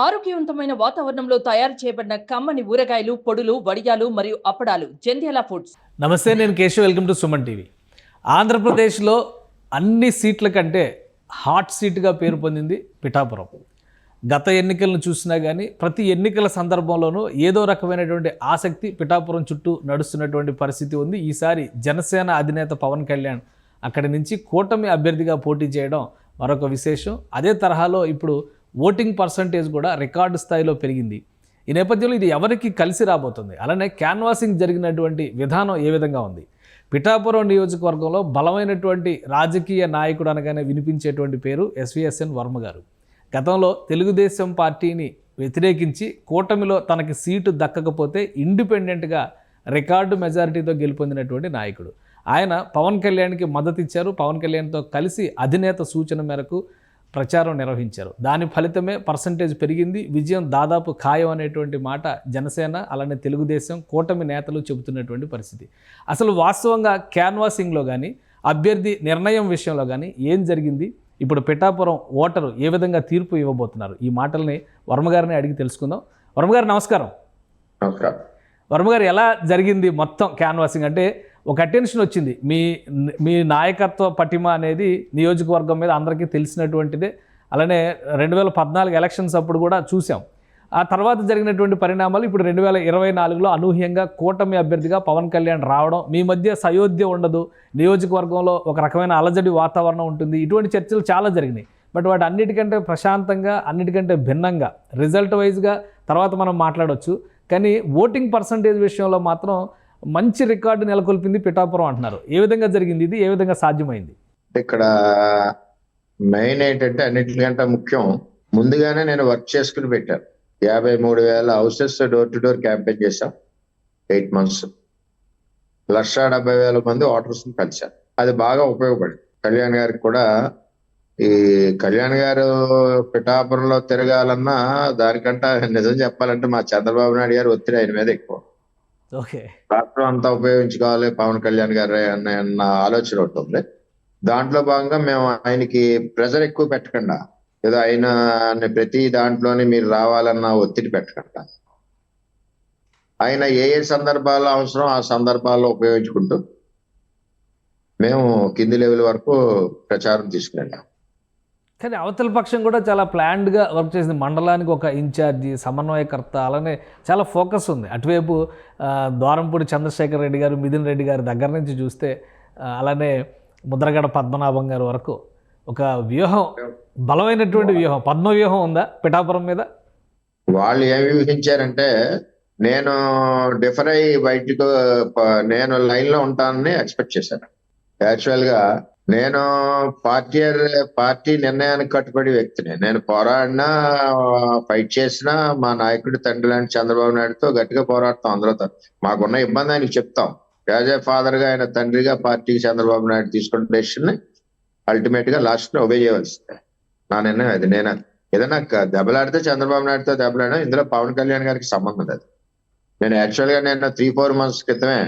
ఆరోగ్యవంతమైన వాతావరణంలో తయారు చేయబడిన కమ్మని ఊరగాయలు, పొడులు, వడియాలు మరియు అప్పడాలు జంధ్యాల ఫుడ్స్. నమస్తే, నేను Keshav. Welcome to Suman TV. ఆంధ్రప్రదేశ్లో అన్ని సీట్ల కంటే హాట్ సీట్గా పేరు పొందింది పిఠాపురం. గత ఎన్నికలను చూసినా కానీ ప్రతి ఎన్నికల సందర్భంలోనూ ఏదో రకమైనటువంటి ఆసక్తి పిఠాపురం చుట్టూ నడుస్తున్నటువంటి పరిస్థితి ఉంది. ఈసారి జనసేన అధినేత పవన్ కళ్యాణ్ అక్కడి నుంచి కూటమి అభ్యర్థిగా పోటీ చేయడం మరొక విశేషం. అదే తరహాలో ఇప్పుడు ఓటింగ్ పర్సంటేజ్ కూడా రికార్డు స్థాయిలో పెరిగింది. ఈ నేపథ్యంలో ఇది ఎవరికి కలిసి రాబోతుంది, అలానే క్యాన్వాసింగ్ జరిగినటువంటి విధానం ఏ విధంగా ఉంది? పిఠాపురం నియోజకవర్గంలో బలమైనటువంటి రాజకీయ నాయకుడు అనగానే వినిపించేటువంటి పేరు ఎస్విఎస్ఎన్ వర్మ గారు. గతంలో తెలుగుదేశం పార్టీని వ్యతిరేకించి కూటమిలో తనకి సీటు దక్కకపోతే ఇండిపెండెంట్గా రికార్డు మెజారిటీతో గెలుపొందినటువంటి నాయకుడు. ఆయన పవన్ కళ్యాణ్కి మద్దతు ఇచ్చారు. పవన్ కళ్యాణ్తో కలిసి అధినేత సూచన మేరకు ప్రచారం నిర్వహించారు. దాని ఫలితమే పర్సంటేజ్ పెరిగింది. విజయం దాదాపు ఖాయం అనేటువంటి మాట జనసేన అలానే తెలుగుదేశం కూటమి నేతలు చెబుతున్నటువంటి పరిస్థితి. అసలు వాస్తవంగా క్యాన్వాసింగ్లో కానీ అభ్యర్థి నిర్ణయం విషయంలో కానీ ఏం జరిగింది? ఇప్పుడు పిఠాపురం ఓటరు ఏ విధంగా తీర్పు ఇవ్వబోతున్నారు? ఈ మాటల్ని వర్మగారిని అడిగి తెలుసుకుందాం. వర్మగారు నమస్కారం. నమస్కారం. వర్మగారు, ఎలా జరిగింది మొత్తం క్యాన్వాసింగ్? అంటే ఒక అటెన్షన్ వచ్చింది, మీ నాయకత్వ పటిమ అనేది నియోజకవర్గం మీద అందరికీ తెలిసినటువంటిదే. అలానే 2014 ఎలక్షన్స్ అప్పుడు కూడా చూసాం. ఆ తర్వాత జరిగినటువంటి పరిణామాలు ఇప్పుడు 2024లో అనూహ్యంగా కూటమి అభ్యర్థిగా పవన్ కళ్యాణ్ రావడం, మీ మధ్య సయోధ్య ఉండదు, నియోజకవర్గంలో ఒక రకమైన అలజడి వాతావరణం ఉంటుంది. ఇటువంటి చర్చలు చాలా జరిగినాయి. బట్ వాటి అన్నిటికంటే ప్రశాంతంగా, అన్నిటికంటే భిన్నంగా రిజల్ట్ వైజ్గా తర్వాత మనం మాట్లాడవచ్చు. కానీ ఓటింగ్ పర్సంటేజ్ విషయంలో మాత్రం మంచి రికార్డు నెలకొల్పింది పిఠాపురం అంటున్నారు. ఏ విధంగా జరిగింది ఇది? ఏ విధంగా సాధ్యమైంది? ఇక్కడ మెయిన్ ఏంటంటే అన్నిటికంటే ముఖ్యం, ముందుగానే నేను వర్క్ చేసుకుని పెట్టాను. 53,000 houses door to door campaign చేశాం. 8 months 1,70,000 మంది ఓటర్స్ కలిశారు. అది బాగా ఉపయోగపడింది కళ్యాణ్ గారికి కూడా. ఈ కళ్యాణ్ గారు పిఠాపురంలో తిరగాలన్నా దానికంటే నిజం చెప్పాలంటే మా చంద్రబాబు నాయుడు గారు ఒత్తిడి ఆయన మీద ఎక్కువ. రాష్ట్రం అంతా ఉపయోగించుకోవాలి పవన్ కళ్యాణ్ గారు అన్న ఆలోచన ఒకటి ఉంది. దాంట్లో భాగంగా మేము ఆయనకి ప్రెజర్ ఎక్కువ పెట్టకుండా, ఏదో ఆయన ప్రతి దాంట్లోనే మీరు రావాలన్న ఒత్తిడి పెట్టకుండా, ఆయన ఏ ఏ సందర్భాల్లో అవసరం ఆ సందర్భాల్లో ఉపయోగించుకుంటూ మేము కింది లెవెల్ వరకు ప్రచారం తీసుకెళ్ళాం. కానీ అవతల పక్షం కూడా చాలా ప్లాన్డ్గా వర్క్ చేసింది. మండలానికి ఒక ఇన్ఛార్జి, సమన్వయకర్త, అలానే చాలా ఫోకస్ ఉంది. అటువైపు ద్వారంపూడి చంద్రశేఖర్ రెడ్డి గారు, మిథున్ రెడ్డి గారి దగ్గర నుంచి చూస్తే అలానే ముద్రగడ పద్మనాభం గారి వరకు ఒక వ్యూహం, బలమైనటువంటి వ్యూహం, పద్మ వ్యూహం ఉందా పిఠాపురం మీద? వాళ్ళు ఏమి ఊహించారంటే, నేను డిఫర్ అయ్యి బయటకు నేను లైన్ లో ఉంటానని ఎక్స్పెక్ట్ చేశాను. యాక్చువల్ గా నేను పార్టీ నిర్ణయానికి కట్టుబడి వ్యక్తిని. నేను పోరాడినా, ఫైట్ చేసినా మా నాయకుడి తండ్రి లాంటి చంద్రబాబు నాయుడుతో గట్టిగా పోరాడతాం. అందరితో మాకున్న ఇబ్బంది ఆయనకి చెప్తాం. యాజ్ ఏ ఫాదర్ గా ఆయన తండ్రిగా పార్టీకి చంద్రబాబు నాయుడు తీసుకున్న డెసిషన్ ని అల్టిమేట్ గా లాస్ట్ లో ఒబే చేయవలసిందే. నా నిర్ణయం అది. నేను ఏదైనా దెబ్బలాడితే చంద్రబాబు నాయుడుతో దెబ్బలాడినా, ఇందులో పవన్ కళ్యాణ్ గారికి సంబంధం లేదు. నేను యాక్చువల్ గా 3-4 months క్రితమే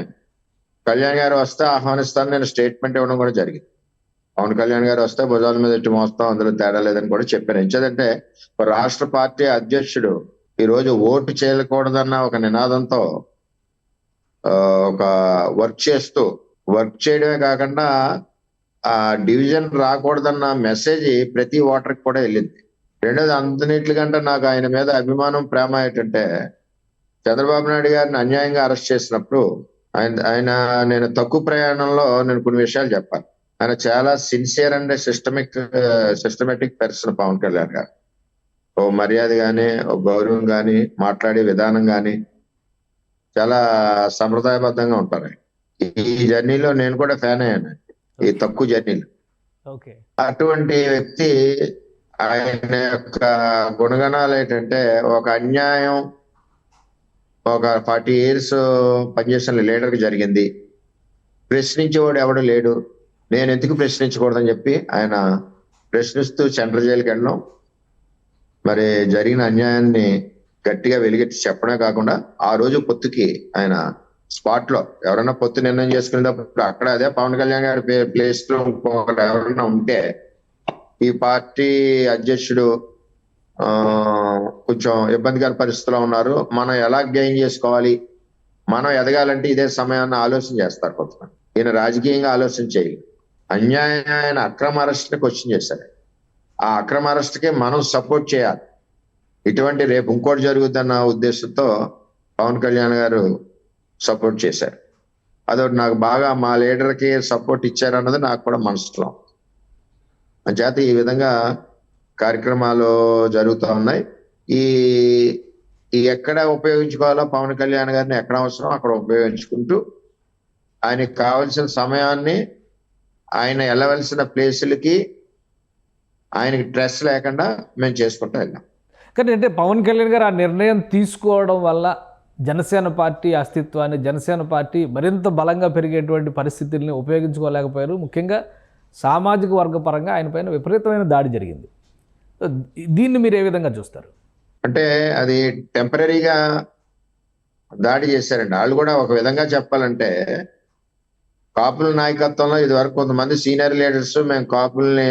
కళ్యాణ్ గారు వస్తే ఆహ్వానిస్తాను నేను స్టేట్మెంట్ ఇవ్వడం కూడా జరిగింది. పవన్ కళ్యాణ్ గారు వస్తే భుజాల మీద ఇట్టి మోస్తాం, అందులో తేడా లేదని కూడా చెప్పాను. ఎంచేదంటే రాష్ట్ర పార్టీ అధ్యక్షుడు ఈ రోజు ఓటు చేయకూడదన్న ఒక నినాదంతో ఒక వర్క్ చేయడమే కాకుండా ఆ డివిజన్ రాకూడదన్న మెసేజ్ ప్రతి ఓటర్కి కూడా వెళ్ళింది. రెండోది, అన్నిటికంటే నాకు ఆయన మీద అభిమానం, ప్రేమ ఏంటంటే, చంద్రబాబు నాయుడు గారిని అన్యాయంగా అరెస్ట్ చేసినప్పుడు నేను తక్కువ ప్రయాణంలో నేను కొన్ని విషయాలు చెప్పాలి. ఆయన చాలా sincere and systematic person Pawan Kalyan garu. ఓ మర్యాద గాని, ఓ గౌరవం గాని, మాట్లాడే విధానం గాని చాలా సంప్రదాయబద్ధంగా ఉంటారు. ఈ జర్నీలో నేను కూడా ఫ్యాన్ అయ్యాను, ఈ తక్కువ జర్నీలో. అటువంటి వ్యక్తి, ఆయన యొక్క గుణగణాలు ఏంటంటే, ఒక అన్యాయం ఒక 40 years పనిచేసిన లీడర్కి జరిగింది. ప్రశ్నించేవాడు ఎవడు లేడు, నేను ఎందుకు ప్రశ్నించకూడదని చెప్పి ఆయన ప్రశ్నిస్తూ సెంట్రల్ జైలుకి వెళ్ళడం, మరి జరిగిన అన్యాయాన్ని గట్టిగా వెలిగెట్టి చెప్పడమే కాకుండా, ఆ రోజు పొత్తుకి ఆయన స్పాట్ లో ఎవరైనా పొత్తు నిర్ణయం చేసుకునేటప్పుడు అక్కడ అదే పవన్ కళ్యాణ్ గారి ప్లేస్ లో ఎవరైనా ఉంటే ఈ పార్టీ అధ్యక్షుడు కొంచెం ఇబ్బందికర పరిస్థితిలో ఉన్నారు, మనం ఎలా గెయిన్ చేసుకోవాలి, మనం ఎదగాలంటే ఇదే సమయాన్ని ఆలోచన చేస్తారు కొంతమంది. ఈయన రాజకీయంగా ఆలోచన చేయాలి. అన్యాయమైన అక్రమ అరెస్ట్ని క్వశ్చన్ చేశారు. ఆ అక్రమ అరెస్ట్కి మనం సపోర్ట్ చేయాలి. ఇటువంటి రేపు ఇంకోటి జరుగుతున్న ఉద్దేశంతో పవన్ కళ్యాణ్ గారు సపోర్ట్ చేశారు. అదొకటి నాకు బాగా, మా లీడర్కి సపోర్ట్ ఇచ్చారన్నది నాకు కూడా మనసులో. అంచేత ఈ విధంగా కార్యక్రమాలు జరుగుతూ ఉన్నాయి. ఈ ఈ ఎక్కడ ఉపయోగించుకోవాలో పవన్ కళ్యాణ్ గారిని ఎక్కడ అవసరం అక్కడ ఉపయోగించుకుంటూ ఆయనకి కావలసిన సమయాన్ని ఆయన వెళ్ళవలసిన ప్లేసులకి ఆయనకి స్ట్రెస్ లేకుండా మేము చేసుకుంటూ వెళ్ళాం. కానీ అంటే పవన్ కళ్యాణ్ గారు ఆ నిర్ణయం తీసుకోవడం వల్ల జనసేన పార్టీ అస్తిత్వాన్ని, జనసేన పార్టీ మరింత బలంగా పెరిగేటువంటి పరిస్థితుల్ని ఉపయోగించుకోలేకపోయారు. ముఖ్యంగా సామాజిక వర్గ పరంగా ఆయన పైన విపరీతమైన దాడి జరిగింది. దీన్ని మీరు ఏ విధంగా చూస్తారు? అంటే అది టెంపరీగా దాడి చేశారండి. వాళ్ళు కూడా ఒక విధంగా చెప్పాలంటే కాపుల నాయకత్వంలో ఇది వరకు కొంతమంది సీనియర్ లీడర్స్ మేము కాపుల్ని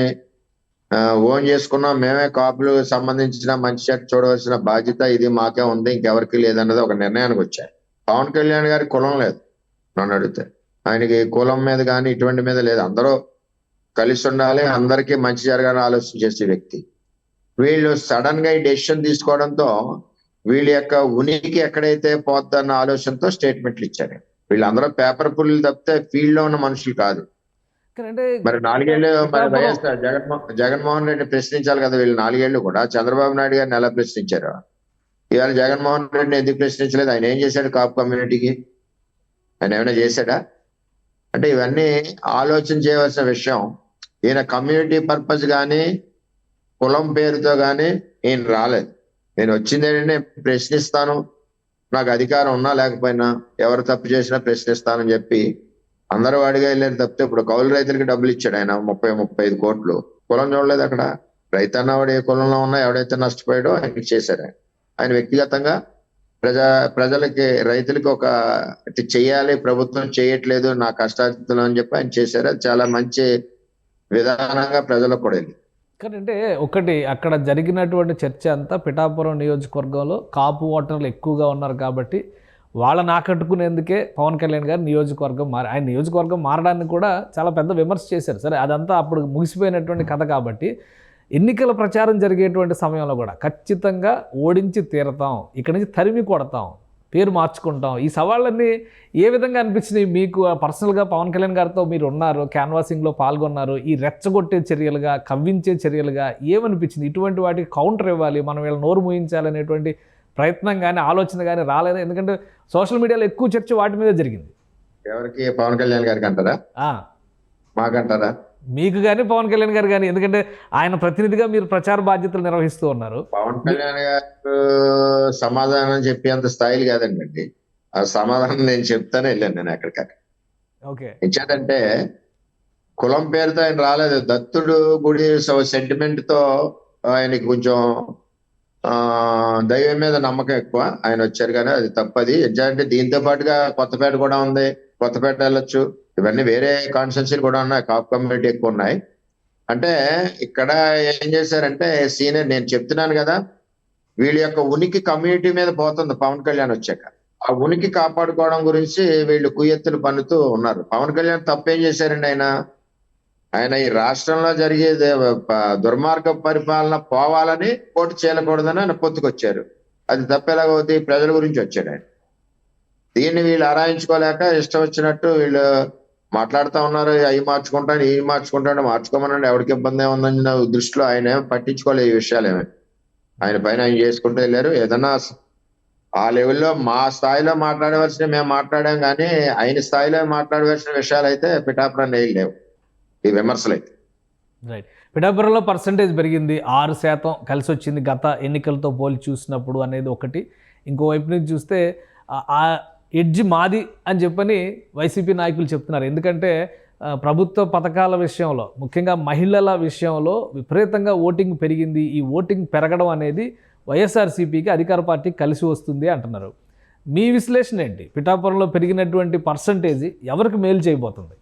ఓన్ చేసుకున్నాం, మేమే కాపులు సంబంధించిన మంచి చెడ్డ చూడవలసిన బాధ్యత ఇది మాకే ఉంది, ఇంకెవరికి లేదన్నది ఒక నిర్ణయానికి వచ్చారు. పవన్ కళ్యాణ్ గారి కులం లేదు నన్ను అడిగితే. ఆయనకి కులం మీద కానీ ఇటువంటి మీద లేదు. అందరూ కలిసి ఉండాలి, అందరికీ మంచి జరగాలని ఆలోచన చేసే వ్యక్తి. వీళ్ళు సడన్ గా ఈ డెసిషన్ తీసుకోవడంతో వీళ్ళ యొక్క ఉనికి ఎక్కడైతే పోద్దన్న ఆలోచనతో స్టేట్మెంట్లు ఇచ్చారు. వీళ్ళందరూ పేపర్ పుల్లు తప్పితే ఫీల్డ్ లో ఉన్న మనుషులు కాదు. మరి 4 ఏళ్ళు మరి వైఎస్ఆర్ జగన్మోహన్ రెడ్డి ప్రశ్నించాలి కదా. వీళ్ళు 4 ఏళ్ళు కూడా చంద్రబాబు నాయుడు గారిని ఎలా ప్రశ్నించారు? ఇవాళ జగన్మోహన్ రెడ్డిని ఎందుకు ప్రశ్నించలేదు? ఆయన ఏం చేశాడు కాపు కమ్యూనిటీకి? ఆయన ఏమైనా చేశాడా? అంటే ఇవన్నీ ఆలోచన చేయవలసిన విషయం. ఈయన కమ్యూనిటీ పర్పస్ కానీ కులం పేరుతో కానీ ఈయన రాలేదు. నేను వచ్చింది ఏంటంటే ప్రశ్నిస్తాను, నాకు అధికారం ఉన్నా లేకపోయినా, ఎవరు తప్పు చేసినా ప్రశ్నిస్తానని చెప్పి అందరూ వాడిగా వెళ్ళారు తప్పితే ఇప్పుడు కౌలు రైతులకి డబ్బులు ఇచ్చాడు ఆయన 30-35 కోట్లు. కులం చూడలేదు అక్కడ. రైతు అన్నవాడు ఏ కులంలో ఉన్నా ఎవడైతే నష్టపోయాడో ఆయనకి చేశారు. ఆయన వ్యక్తిగతంగా ప్రజలకి రైతులకి ఒక చెయ్యాలి, ప్రభుత్వం చేయట్లేదు నా కష్టార్జితం అని చెప్పి ఆయన చేశారు. అది చాలా మంచి విధానంగా ప్రజలకు కూడా వెళ్ళింది. కానీ అంటే ఒకటి అక్కడ జరిగినటువంటి చర్చ అంతా పిఠాపురం నియోజకవర్గంలో కాపు ఓటర్లు ఎక్కువగా ఉన్నారు కాబట్టి వాళ్ళని ఆకట్టుకునేందుకే పవన్ కళ్యాణ్ గారు నియోజకవర్గం ఆయన నియోజకవర్గం మారడాన్ని కూడా చాలా పెద్ద విమర్శ చేశారు. సరే, అదంతా అప్పుడు ముగిసిపోయినటువంటి కథ కాబట్టి ఎన్నికల ప్రచారం జరిగేటువంటి సమయంలో కూడా ఖచ్చితంగా ఓడించి తీరతాం, ఇక్కడి నుంచి తరిమి కొడతాం, పేరు మార్చుకుంటాం, ఈ సవాళ్ళన్నీ ఏ విధంగా అనిపించినాయి మీకు? పర్సనల్గా పవన్ కళ్యాణ్ గారితో మీరు ఉన్నారు, క్యాన్వాసింగ్లో పాల్గొన్నారు, ఈ రెచ్చగొట్టే చర్యలుగా, కవ్వించే చర్యలుగా ఏమనిపించింది? ఇటువంటి వాటికి కౌంటర్ ఇవ్వాలి, మనం వీళ్ళ నోరు మూయించాలనేటువంటి ప్రయత్నం కానీ ఆలోచన కానీ రాలేదు? ఎందుకంటే సోషల్ మీడియాలో ఎక్కువ చర్చ వాటి మీద జరిగింది. ఎవరికి? పవన్ కళ్యాణ్ గారికి అంటారా? మాకంటారా? మీకు కానీ పవన్ కళ్యాణ్ గారు కానీ, ఎందుకంటే ఆయన ప్రతినిధిగా మీరు ప్రచార బాధ్యతలు నిర్వహిస్తూ ఉన్నారు. పవన్ కళ్యాణ్ గారు సమాధానం చెప్పేంత స్థాయిలు కాదండి. ఆ సమాధానం నేను చెప్తానే వెళ్ళాను నేను ఎక్కడికక్కడ. ఓకే, ఇచ్చాడంటే కులం పేరుతో ఆయన రాలేదు. దత్తుడు గుడి సెంటిమెంట్ తో ఆయనకి కొంచెం దైవం మీద నమ్మకం ఎక్కువ. ఆయన వచ్చారు కానీ అది తప్పది. అంటే దీంతో పాటుగా కొత్తపేట కూడా ఉంది, కొత్తపేట వెళ్ళొచ్చు. ఇవన్నీ వేరే కాన్స్టిట్యున్సీలు కూడా ఉన్నాయి, కాపు కమ్యూనిటీ ఎక్కువ ఉన్నాయి. అంటే ఇక్కడ ఏం చేశారంటే సీనియర్, నేను చెప్తున్నాను కదా, వీళ్ళ యొక్క ఉనికి కమ్యూనిటీ మీద పోతుంది పవన్ కళ్యాణ్ వచ్చాక. ఆ ఉనికి కాపాడుకోవడం గురించి వీళ్ళు కుయ్యెత్తులు పన్నుతూ ఉన్నారు. పవన్ కళ్యాణ్ తప్పేం చేశారండి? ఆయన ఈ రాష్ట్రంలో జరిగే దుర్మార్గ పరిపాలన పోవాలని పోటీ చేయకూడదని ఆయన పొత్తుకొచ్చారు. అది తప్పేలాగవుతుంది. ప్రజల గురించి వచ్చాడు ఆయన. దీన్ని వీళ్ళు ఆరాయించుకోలేక ఇష్టం వచ్చినట్టు వీళ్ళు మాట్లాడుతూ ఉన్నారు. అవి మార్చుకుంటాను, ఇవి మార్చుకుంటాను, మార్చుకోమనండి, ఎవరికి ఇబ్బంది ఏముందని నా దృష్టిలో ఆయన ఏమి పట్టించుకోలేదు ఈ విషయాలు. ఆయన పైన ఆయన చేసుకుంటూ వెళ్ళారు. ఏదన్నా ఆ లెవెల్లో మా స్థాయిలో మాట్లాడవలసిన మేము మాట్లాడాం కానీ ఆయన స్థాయిలో మాట్లాడవలసిన విషయాలు అయితే పిఠాపురం లేవు ఈ విమర్శలు అయితే. రైట్. పిఠాపురంలో పర్సంటేజ్ పెరిగింది, 6% కలిసి వచ్చింది గత ఎన్నికలతో పోలి చూసినప్పుడు అనేది ఒకటి. ఇంకోవైపు నుంచి చూస్తే ఆ ఎడ్జ్ మాది అని చెప్పని వైసీపీ నాయకులు చెప్తున్నారు. ఎందుకంటే ప్రభుత్వ పథకాల విషయంలో, ముఖ్యంగా మహిళల విషయంలో విపరీతంగా ఓటింగ్ పెరిగింది. ఈ ఓటింగ్ పెరగడం అనేది వైఎస్ఆర్సీపీకి, అధికార పార్టీకి కలిసి వస్తుంది అంటున్నారు. మీ విశ్లేషణ ఏంటి? పిఠాపురంలో పెరిగినటువంటి పర్సంటేజ్ ఎవరికి మేలు చేయబోతుంది?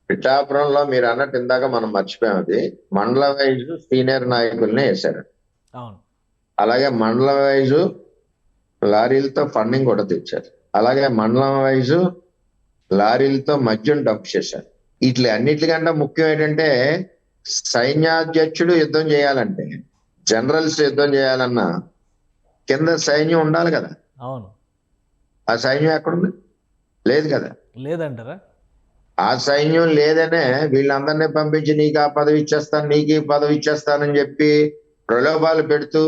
పిఠాపురంలో మీరు అన్నట్టు ఇందాక మనం మర్చిపోయాం, అది మండల వైజ్ సీనియర్ నాయకుల్ని వేశారు. అవును. అలాగే మండలం వైజు లారీలతో ఫండింగ్ కూడా తెచ్చారు. అలాగే మండలం వైజు లారీలతో మద్యం డంప్ చేశారు. వీటి అన్నిటికంటే ముఖ్యం ఏంటంటే సైన్యాధ్యక్షుడు యుద్ధం చేయాలంటే, జనరల్స్ యుద్ధం చేయాలన్నా కింద సైన్యం ఉండాలి కదా. అవును. ఆ సైన్యం ఎక్కడుంది? లేదు కదా. లేదంటారా? ఆ సైన్యం లేదనే వీళ్ళందరినీ పంపించి నీకు ఆ పదవి ఇచ్చేస్తాను, నీకు ఈ పదవి ఇచ్చేస్తానని చెప్పి ప్రలోభాలు పెడుతూ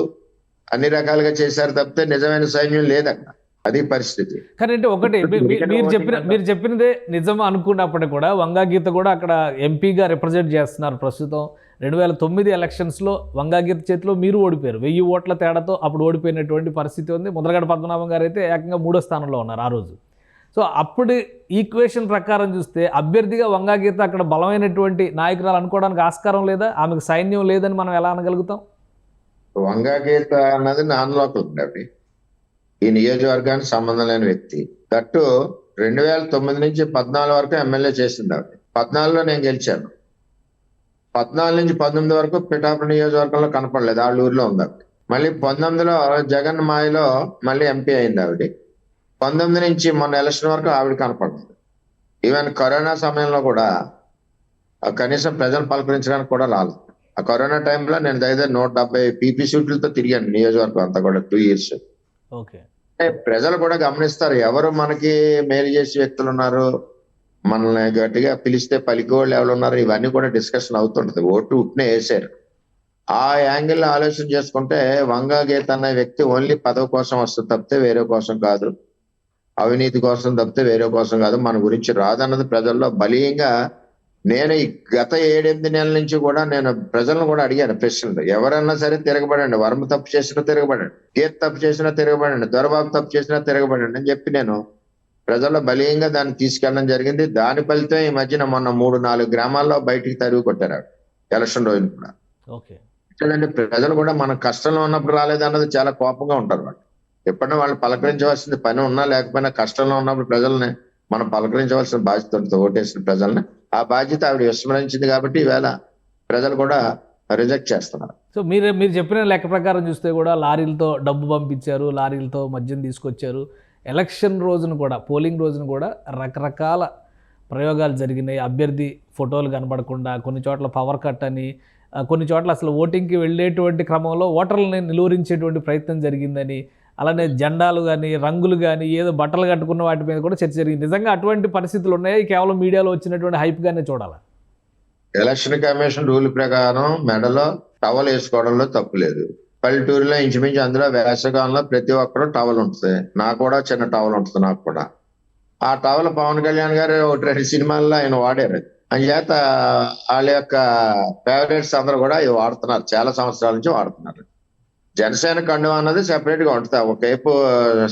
అన్ని రకాలుగా చేశారు తప్పితే నిజమైన సైన్యం లేదక్కడ. అది పరిస్థితి. కానీ అంటే ఒకటి మీరు చెప్పినదే నిజం అనుకున్నప్పటికీ కూడా వంగా గీత కూడా అక్కడ ఎంపీగా రిప్రజెంట్ చేస్తున్నారు ప్రస్తుతం. 2009 ఎలక్షన్స్లో వంగా గీత చేతిలో మీరు ఓడిపోయారు. 1000 ఓట్ల తేడాతో అప్పుడు ఓడిపోయినటువంటి పరిస్థితి ఉంది. ముద్రగడ పద్మనాభం గారు అయితే ఏకంగా 3వ స్థానంలో ఉన్నారు ఆ రోజు. సో అప్పుడు ఈక్వేషన్ ప్రకారం చూస్తే అభ్యర్థిగా వంగా గీత అక్కడ బలమైనటువంటి నాయకురాలు అనుకోవడానికి ఆస్కారం లేదా? ఆమెకు సైన్యం లేదని మనం ఎలా అనగలుగుతాం? వంగా గీత అన్నది నాన్ లోకల్ ఉండేవి. ఈ నియోజకవర్గానికి సంబంధం లేని వ్యక్తి. దట్టు 2009 నుంచి 14 వరకు ఎమ్మెల్యే చేసింది ఆవిడ. 14లో నేను గెలిచాను. 14 నుంచి 19 వరకు పిఠాపురం నియోజకవర్గంలో కనపడలేదు. వాళ్ళ ఊర్లో ఉంది ఆవిడ. మళ్ళీ 19లో జగన్ మాయలో మళ్ళీ ఎంపీ అయింది ఆవిడ. 19 నుంచి మొన్న ఎలక్షన్ వరకు ఆవిడ కనపడలేదు. ఈవెన్ కరోనా సమయంలో కూడా కనీసం ప్రజలు పలకరించడానికి కూడా రాలేదు. ఆ కరోనా టైంలో నేను దగ్గర 170 పీపీ సీట్లతో తిరిగాను నియోజకవర్గం అంతా కూడా 2 years. ఓకే. ప్రజలు కూడా గమనిస్తారు ఎవరు మనకి మేలు చేసే వ్యక్తులు ఉన్నారు, మనల్ని గట్టిగా పిలిస్తే పలికేవాళ్ళు ఎవరు ఉన్నారు, ఇవన్నీ కూడా డిస్కషన్ అవుతుంటది. ఓటు ఉట్నే వేసారు. ఆ యాంగిల్ ఆలోచన చేసుకుంటే వంగా గీత అనే వ్యక్తి ఓన్లీ పదవి కోసం వస్తుంది తప్పితే వేరే కోసం కాదు, అవినీతి కోసం తప్పితే వేరే కోసం కాదు, మన గురించి రాదన్నది ప్రజల్లో బలీయంగా. నేను ఈ గత 7-8 నెలల నుంచి కూడా నేను ప్రజలను కూడా అడిగాను ప్రశ్నలు. ఎవరన్నా సరే తిరగబడండి, వర్మ తప్పు చేసినా తిరగబడండి, గీత తప్పు చేసినా తిరగబడండి, దొరబాబు తప్పు చేసినా తిరగబడండి అని చెప్పి నేను ప్రజల్లో బలీయంగా దాన్ని తీసుకెళ్ళడం జరిగింది. దాని ఫలితం ఈ మధ్యన మొన్న 3-4 గ్రామాల్లో బయటికి తరిగి కొట్టారు ఎలక్షన్ రోజున కూడా. ఓకే. లేదంటే ప్రజలు కూడా మన కష్టంలో ఉన్నప్పుడు రాలేదన్నది చాలా కోపంగా ఉంటారు వాళ్ళు. ఎప్పుడైనా వాళ్ళు పలకరించవలసింది పని ఉన్నా లేకపోయినా కష్టంలో ఉన్నప్పుడు ప్రజల్ని మనం పలకరించవలసిన బాధ్యత ఉంటుంది, ఓటేసిన ప్రజల్ని. ఆ బాధ్యత ఆవిడ విస్మరించింది కాబట్టి ఈవేళ ప్రజలు కూడా రిజెక్ట్ చేస్తున్నారు. సో మీరు చెప్పిన లెక్క ప్రకారం చూస్తే కూడా లారీలతో డబ్బు పంపించారు, లారీలతో మద్యం తీసుకొచ్చారు. ఎలక్షన్ రోజున కూడా, పోలింగ్ రోజున కూడా రకరకాల ప్రయోగాలు జరిగినాయి. అభ్యర్థి ఫోటోలు కనబడకుండా, కొన్ని చోట్ల పవర్ కట్ అని, కొన్ని చోట్ల అసలు ఓటింగ్కి వెళ్ళేటువంటి క్రమంలో ఓటర్లని నిలువరించేటువంటి ప్రయత్నం జరిగిందని, అలానే జెండాలు కానీ, రంగులు కానీ, ఏదో బట్టలు కట్టుకున్న వాటి మీద కూడా చర్చ జరిగింది. నిజంగా అటువంటి పరిస్థితులు ఉన్నాయి? కేవలం మీడియాలో వచ్చినటువంటి హైప్గానే చూడాలా? ఎలక్షన్ కమిషన్ రూల్ ప్రకారం మెడలో టవల్ వేసుకోవడంలో తప్పు లేదు. పల్లెటూరులో ఇంచుమించు అందులో వేసవకాలంలో ప్రతి ఒక్కరు టవల్ ఉంటుంది. నాకు కూడా చిన్న టవల్ ఉంటుంది. నాకు కూడా ఆ టవల్ పవన్ కళ్యాణ్ గారు 1-2 సినిమాల్లో ఆయన వాడారు. అందుచేత వాళ్ళ యొక్క ఫేవరెట్స్ అందరూ కూడా ఇవి వాడుతున్నారు, చాలా సంవత్సరాల నుంచి వాడుతున్నారు. జనసేన కండువా అన్నది సెపరేట్ గా ఉంటుంది. ఒకవైపు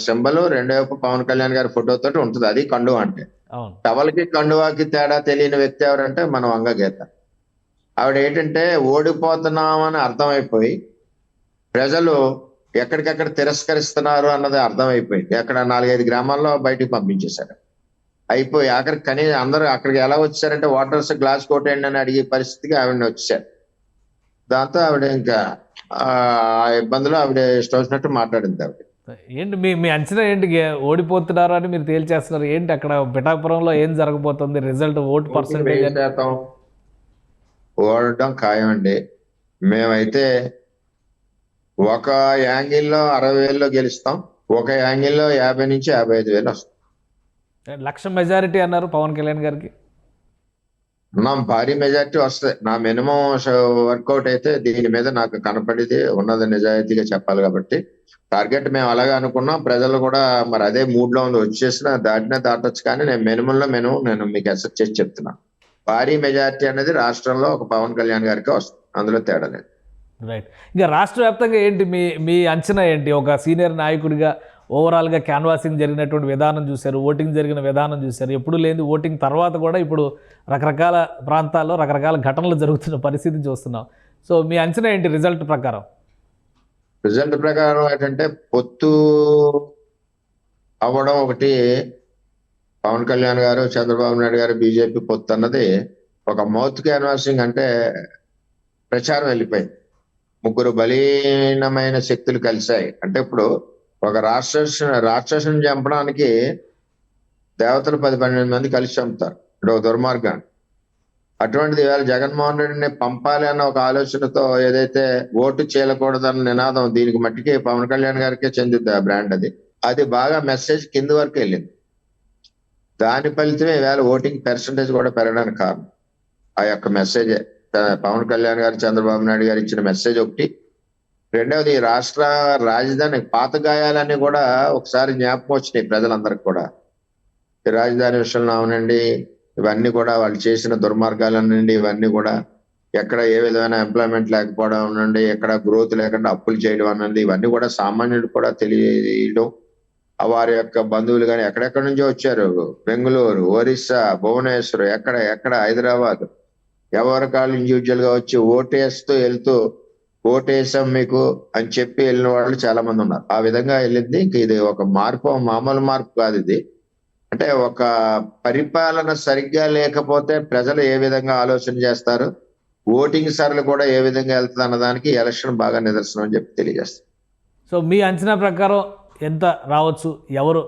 సింబల్, రెండో వైపు పవన్ కళ్యాణ్ గారి ఫోటో తోటి ఉంటుంది. అది కండువా అంటే. టవల్ కి కండువాకి తేడా తెలియని వ్యక్తి ఎవరంటే మన వంగ గీత. ఆవిడ ఏంటంటే ఓడిపోతున్నామని అర్థమైపోయి ప్రజలు ఎక్కడికెక్కడ తిరస్కరిస్తున్నారు అన్నది అర్థమైపోయింది. అక్కడ 4-5 గ్రామాల్లో బయటికి పంపించేశారు. అయిపోయి ఆఖరికి కనీసం అందరూ అక్కడికి ఎలా వచ్చారంటే ఓటర్స్ గ్లాస్ కొట్టేయండి అని అడిగే పరిస్థితికి ఆవిడని వచ్చారు. దాంతో ఆవిడ ఇంకా ఆ ఇబ్బందులు ఆవిడ ఇష్టం వచ్చినట్టు మాట్లాడింది ఆవిడ. ఏంటి మీ అంచనా ఏంటి? ఓడిపోతున్నారు అని మీరు తేల్చేస్తున్నారు ఏంటి? అక్కడ పిఠాపురంలో ఏం జరగబోతుంది? రిజల్ట్ ఓటు పర్సెంటేజ్ ఓడడం ఖాయం అండి. మేమైతే ఒక యాంగిల్లో 60,000లో గెలుస్తాం, ఒక యాంగిల్లో 50 నుంచి 55,000 వస్తాం. 1,00,000 మెజారిటీ అన్నారు పవన్ కళ్యాణ్ గారికి. నా భారీ మెజారిటీ వస్తుంది. నా మినిమం వర్కౌట్ అయితే దీని మీద నాకు కనపడేది ఉన్నది నిజాయితీగా చెప్పాలి కాబట్టి టార్గెట్ మేము అలాగే అనుకున్నాం. ప్రజలు కూడా మరి అదే మూడ్ లో ఉంది. వచ్చేసిన దాటొచ్చు కానీ నేను మినిమంలో నేను మీకు అసెప్ట్ చేసి చెప్తున్నాను. భారీ మెజారిటీ అనేది రాష్ట్రంలో ఒక పవన్ కళ్యాణ్ గారికి వస్తుంది, అందులో తేడా లేదు. రైట్. ఇంకా రాష్ట్ర వ్యాప్తంగా ఏంటి మీ అంచనా ఏంటి? ఒక సీనియర్ నాయకుడిగా ఓవరాల్గా క్యాన్వాసింగ్ జరిగినటువంటి విధానం చూశారు, ఓటింగ్ జరిగిన విధానం చూశారు. ఎప్పుడు లేని ఓటింగ్ తర్వాత కూడా ఇప్పుడు రకరకాల ప్రాంతాల్లో రకరకాల ఘటనలు జరుగుతున్న పరిస్థితిని చూస్తున్నాం. సో మీ అంచనా ఏంటి రిజల్ట్ ప్రకారం? రిజల్ట్ ప్రకారం ఏంటంటే పొత్తు అవ్వడం ఒకటి, పవన్ కళ్యాణ్ గారు, చంద్రబాబు నాయుడు గారు బీజేపీ పొత్తు అన్నది ఒక మౌత్ క్యాన్వాసింగ్ అంటే ప్రచారం వెళ్ళిపోయింది. ముగ్గురు బలీనమైన శక్తులు కలిశాయి. అంటే ఇప్పుడు ఒక రాక్షసుని చంపడానికి దేవతలు 10-12 మంది కలిసి చంపుతారు. ఇప్పుడు ఒక దుర్మార్గాన్ని. అటువంటిది ఇవాళ జగన్మోహన్ రెడ్డిని పంపాలి అన్న ఒక ఆలోచనతో ఏదైతే ఓటు చేయకూడదన్న నినాదం, దీనికి మట్టికి పవన్ కళ్యాణ్ గారికే చెందుద్ది ఆ బ్రాండ్. అది బాగా మెసేజ్ కింద వరకు వెళ్ళింది. దాని ఫలితమే ఈవేళ ఓటింగ్ పర్సంటేజ్ కూడా పెరగడానికి కారణం ఆ యొక్క మెసేజ్. పవన్ కళ్యాణ్ గారు, చంద్రబాబు నాయుడు గారు ఇచ్చిన మెసేజ్ ఒకటి. రెండవది, ఈ రాష్ట్ర రాజధాని పాత గాయాలన్నీ కూడా ఒకసారి జ్ఞాపకం వచ్చినాయి ప్రజలందరికీ కూడా. ఈ రాజధాని విషయంలో అవునండి, ఇవన్నీ కూడా వాళ్ళు చేసిన దుర్మార్గాలనండి, ఇవన్నీ కూడా ఎక్కడ ఏ విధమైన ఎంప్లాయ్మెంట్ లేకపోవడం అనండి, ఎక్కడ గ్రోత్ లేకుండా అప్పులు చేయడం అనండి, ఇవన్నీ కూడా సామాన్యుడు కూడా తెలియడం. వారి యొక్క బంధువులు కానీ ఎక్కడెక్కడి నుంచో వచ్చారు, బెంగళూరు, ఒరిస్సా, భువనేశ్వర్, ఎక్కడ హైదరాబాద్, ఎవరి కాళ్ళు ఇండివిజువల్ గా వచ్చి ఓటేస్తూ వెళ్తూ ఓటేసాం మీకు అని చెప్పి వెళ్ళిన వాళ్ళు చాలా మంది ఉన్నారు. ఆ విధంగా వెళ్ళింది. ఇంక ఇది ఒక మార్పు, మామూలు మార్పు కాదు ఇది. అంటే ఒక పరిపాలన సరిగ్గా లేకపోతే ప్రజలు ఏ విధంగా ఆలోచన చేస్తారు, ఓటింగ్ సరళి కూడా ఏ విధంగా వెళ్తుంది అన్నదానికి ఎలక్షన్ బాగా నిదర్శనం అని చెప్పి తెలియజేస్తారు. సో మీ అంచనా ప్రకారం ఎంత రావచ్చు, ఎవరు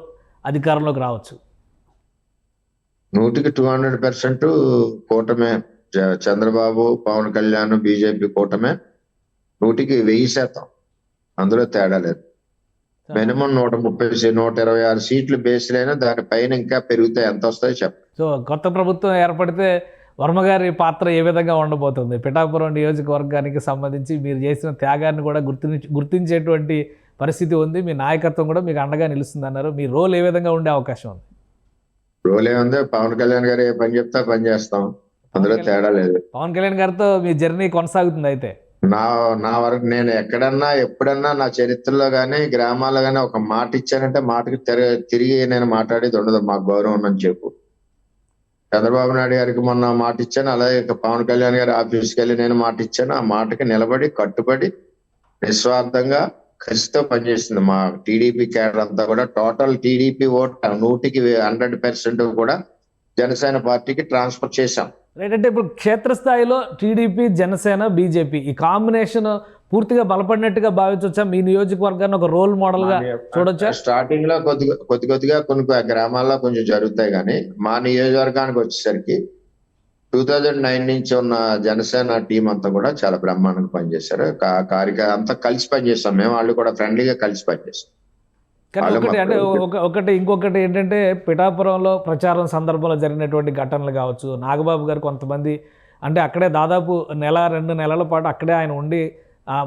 అధికారంలోకి రావచ్చు? 100% కూటమే. చంద్రబాబు, పవన్ కళ్యాణ్, బీజేపీ కూటమే. 100% అందులో తేడా లేదు. మినిమం 136 సీట్లు బేస్లైనా దానిపైన ఇంకా పెరుగుతాయి. ఎంత వస్తాయో చెప్పండి. సో కొత్త ప్రభుత్వం ఏర్పడితే వర్మగారి పాత్ర ఏ విధంగా ఉండబోతుంది? పిఠాపురం నియోజకవర్గానికి సంబంధించి మీరు చేసిన త్యాగాన్ని కూడా గుర్తించేటువంటి పరిస్థితి ఉంది. మీ నాయకత్వం కూడా మీకు అండగా నిలుస్తుంది అన్నారు. మీ రోల్ ఏ విధంగా ఉండే అవకాశం ఉంది? రోల్ ఏముంది, పవన్ కళ్యాణ్ గారు ఏ పని చెప్తా పని చేస్తాం, అందులో తేడా లేదు. పవన్ కళ్యాణ్ గారితో మీ జర్నీ కొనసాగుతుంది అయితే? నా వరకు నేను ఎక్కడన్నా ఎప్పుడన్నా నా చరిత్రలో గానీ గ్రామాల్లో గానీ ఒక మాట ఇచ్చానంటే మాటకి తిరిగి నేను మాట్లాడేది ఉండదు. మాకు గౌరవం ఉందని చెప్పు. చంద్రబాబు నాయుడు గారికి మొన్న మాట ఇచ్చాను, అలాగే పవన్ కళ్యాణ్ గారి ఆఫీస్కి వెళ్ళి నేను మాట ఇచ్చాను. ఆ మాటకి నిలబడి కట్టుబడి నిస్వార్థంగా ఖచ్చితంగా పనిచేస్తుంది మా టీడీపీ క్యాడర్ అంతా కూడా. టోటల్ టీడీపీ ఓట్ 100% కూడా జనసేన పార్టీకి ట్రాన్స్ఫర్ చేశాం. రైట్. అంటే ఇప్పుడు క్షేత్రస్థాయిలో టీడీపీ, జనసేన, బీజేపీ ఈ కాంబినేషన్ పూర్తిగా బలపడినట్టుగా భావించవచ్చా? మీ నియోజకవర్గాన్ని ఒక రోల్ మోడల్ గా చూడొచ్చా? స్టార్టింగ్ లో కొద్దిగా కొన్ని గ్రామాల్లో కొంచెం జరుగుతాయి, కానీ మా నియోజకవర్గానికి వచ్చేసరికి 2009 నుంచి ఉన్న జనసేన టీం అంతా కూడా చాలా బ్రహ్మాండంగా పనిచేశారు. అంతా కలిసి పనిచేస్తాం మేము, వాళ్ళు కూడా ఫ్రెండ్లీగా కలిసి పనిచేస్తాం. కానీ ఇంకొకటి ఏంటంటే పిఠాపురంలో ప్రచారం సందర్భంలో జరిగినటువంటి ఘటనలు కావచ్చు, నాగబాబు గారు కొంతమంది అంటే అక్కడే దాదాపు 1-2 నెలల పాటు అక్కడే ఆయన ఉండి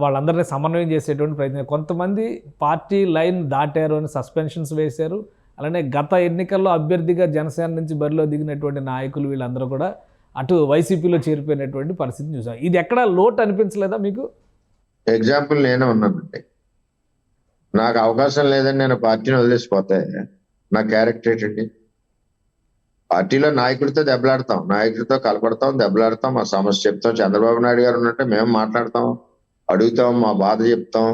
వాళ్ళందరినీ సమన్వయం చేసేటువంటి ప్రయత్నం. కొంతమంది పార్టీ లైన్ దాటారు అని సస్పెన్షన్స్ వేశారు. అలానే గత ఎన్నికల్లో అభ్యర్థిగా జనసేన నుంచి బరిలో దిగినటువంటి నాయకులు వీళ్ళందరూ కూడా అటు వైసీపీలో చేరిపోయినటువంటి పరిస్థితిని చూసాం. ఇది ఎక్కడ లోటు అనిపించలేదా మీకు? ఎగ్జాంపుల్ నేనే ఉన్నానండి. నాకు అవకాశం లేదని నేను పార్టీని వదిలేసిపోతే నా క్యారెక్టర్ ఏంటండి? పార్టీలో నాయకుడితో దెబ్బలాడతాం, నాయకుడితో కలపడతాం, దెబ్బలాడతాం, మా సమస్య చెప్తాం. చంద్రబాబు నాయుడు గారు ఉన్నట్టే మేము మాట్లాడతాం, అడుగుతాం, మా బాధ చెప్తాం.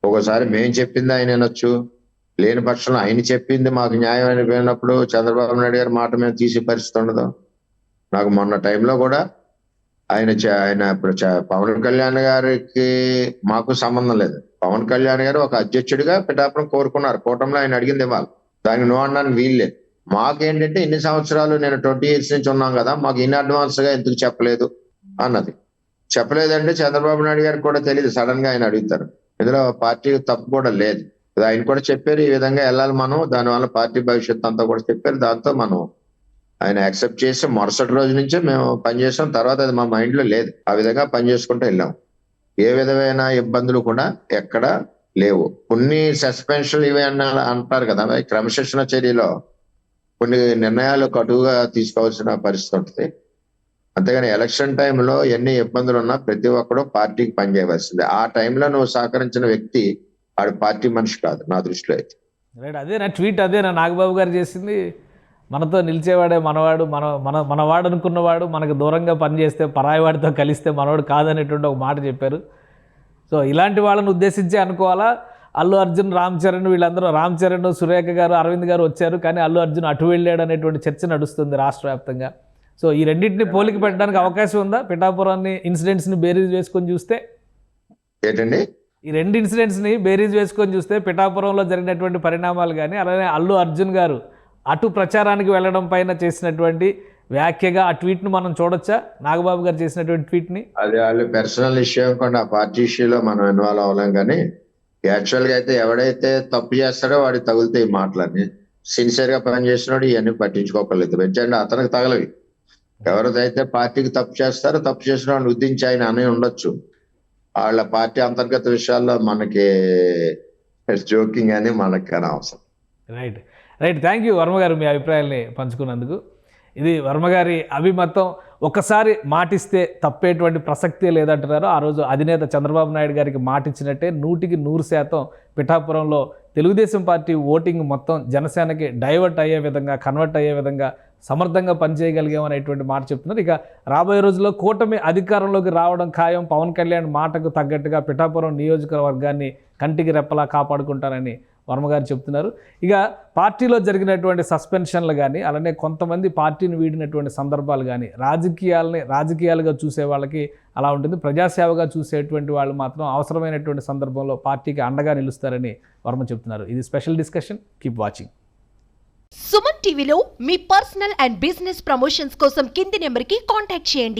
ఒకసారి మేము చెప్పింది ఆయన వినొచ్చు, లేని పక్షంలో ఆయన చెప్పింది మాకు న్యాయం అనిపోయినప్పుడు చంద్రబాబు నాయుడు గారి మాట మేము తీసే పరిస్థితి ఉండదు. నాకు మొన్న టైంలో కూడా ఆయన ఇప్పుడు పవన్ కళ్యాణ్ గారికి మాకు సంబంధం లేదు. పవన్ కళ్యాణ్ గారు ఒక అధ్యక్షుడిగా పిఠాపురం కోరుకున్నారు, కూటమిలో ఆయన అడిగింది ఇవ్వాలి, దానికి నో అనడానికి వీల్లేదు. మాకేంటంటే ఇన్ని సంవత్సరాలు నేను 20 years నుంచి ఉన్నాం కదా, మాకు ఇన్ అడ్వాన్స్ గా ఎందుకు చెప్పలేదు అన్నది. చెప్పలేదంటే చంద్రబాబు నాయుడు గారికి కూడా తెలియదు, సడన్ గా ఆయన అడుగుతారు. ఇందులో పార్టీ తప్పు కూడా లేదు. ఆయన కూడా చెప్పారు ఈ విధంగా వెళ్ళాలి మనం, దానివల్ల పార్టీ భవిష్యత్తు అంతా కూడా చెప్పారు. దాంతో మనం ఆయన యాక్సెప్ట్ చేసి మరుసటి రోజు నుంచే మేము పనిచేసాం. తర్వాత అది మా మైండ్ లో లేదు, ఆ విధంగా పనిచేసుకుంటూ వెళ్ళాం. ఏ విధమైన ఇబ్బందులు కూడా ఎక్కడ లేవు. కొన్ని సస్పెన్షన్ ఇవి అంటారు కదా, క్రమశిక్షణ చర్యలో కొన్ని నిర్ణయాలు కటువుగా తీసుకోవాల్సిన పరిస్థితి ఉంటుంది. అంతేగాని ఎలక్షన్ టైంలో ఎన్ని ఇబ్బందులు ఉన్నా ప్రతి ఒక్కడు పార్టీకి పనిచేయవలసిందే. ఆ టైంలో నువ్వు సహకరించిన వ్యక్తి ఆడు పార్టీ మనిషి కాదు నా దృష్టిలో అయితే. రైట్. అదే నా ట్వీట్, అదే నా నాగబాబు గారు చేసింది. మనతో నిలిచేవాడే మనవాడు, మనవాడు అనుకున్నవాడు మనకు దూరంగా పనిచేస్తే పరాయివాడితో కలిస్తే మనవాడు కాదనేటువంటి ఒక మాట చెప్పారు. సో ఇలాంటి వాళ్ళని ఉద్దేశించి అనుకోవాలా? అల్లు అర్జున్, రామ్ చరణ్ వీళ్ళందరూ, రామ్ చరణ్, సురేఖ గారు, అరవింద్ గారు వచ్చారు, కానీ అల్లు అర్జున్ అటు వెళ్ళాడు అనేటువంటి చర్చ నడుస్తుంది రాష్ట్ర వ్యాప్తంగా. సో ఈ రెండింటిని పోలిక పెట్టడానికి అవకాశం ఉందా? పిఠాపురాన్ని ఇన్సిడెంట్స్ని బేరీజ్ వేసుకొని చూస్తే ఏంటండి? ఈ రెండు ఇన్సిడెంట్స్ని బేరీజ్ వేసుకొని చూస్తే పిఠాపురంలో జరిగినటువంటి పరిణామాలు కానీ అలానే అల్లు అర్జున్ గారు అటు ప్రచారానికి వెళ్ళడం పైన చేసినటువంటి వ్యాఖ్యగా ఆ ట్వీట్ను మనం చూడొచ్చా? నాగబాబు గారు చేసినటువంటి ట్వీట్ని. అది వాళ్ళు పర్సనల్ ఇష్యూ అనుకోండి, ఆ పార్టీ ఇష్యూలో మనం ఇన్వాల్వ్ అవ్వలేం. కానీ యాక్చువల్ గా అయితే ఎవడైతే తప్పు చేస్తాడో వాడికి తగులుతాయి ఈ మాటలన్నీ. సిన్సియర్ గా పనిచేసినాడు ఇవన్నీ పట్టించుకోకలేదు. వెంటనే అతనికి తగలవి. ఎవరిదైతే పార్టీకి తప్పు చేస్తారో తప్పు చేసిన వాడిని ఉద్దించి ఆయన అని ఉండొచ్చు. వాళ్ళ పార్టీ అంతర్గత విషయాల్లో మనకి జోకింగ్ అని మనకి అనవసరం. Right right, thank you Varma గారు మీ అభిప్రాయాల్ని పంచుకున్నందుకు. ఇది వర్మ గారి అభిమతం. ఒకసారి మాటిస్తే తప్పేటువంటి ప్రసక్తే లేదంటున్నారు. ఆ రోజు అధినేత చంద్రబాబు నాయుడు గారికి మాటిచ్చినట్టే 100% పిఠాపురంలో తెలుగుదేశం పార్టీ ఓటింగ్ మొత్తం జనసేనకి డైవర్ట్ అయ్యే విధంగా, కన్వర్ట్ అయ్యే విధంగా సమర్థంగా పనిచేయగలిగామనేటువంటి మాట చెప్తున్నారు. ఇక రాబోయే రోజుల్లో కూటమి అధికారంలోకి రావడం ఖాయం. పవన్ కళ్యాణ్ మాటకు తగ్గట్టుగా పిఠాపురం నియోజకవర్గాన్ని కంటికి రెప్పలా కాపాడుకుంటారని వర్మగారు చెప్తున్నారు. ఇక పార్టీలో జరిగినటువంటి సస్పెన్షన్లు కానీ అలానే కొంతమంది పార్టీని వీడినటువంటి సందర్భాలు కానీ రాజకీయాలుగా చూసే వాళ్ళకి అలా ఉంటుంది. ప్రజాసేవగా చూసేటువంటి వాళ్ళు మాత్రం అవసరమైనటువంటి సందర్భంలో పార్టీకి అండగా నిలుస్తారని వర్మ చెప్తున్నారు. ఇది special discussion. Keep watching. Suman టీవీలో మీ పర్సనల్ అండ్ బిజినెస్ ప్రమోషన్స్ కోసం కింది నెంబర్కి కాంటాక్ట్ చేయండి.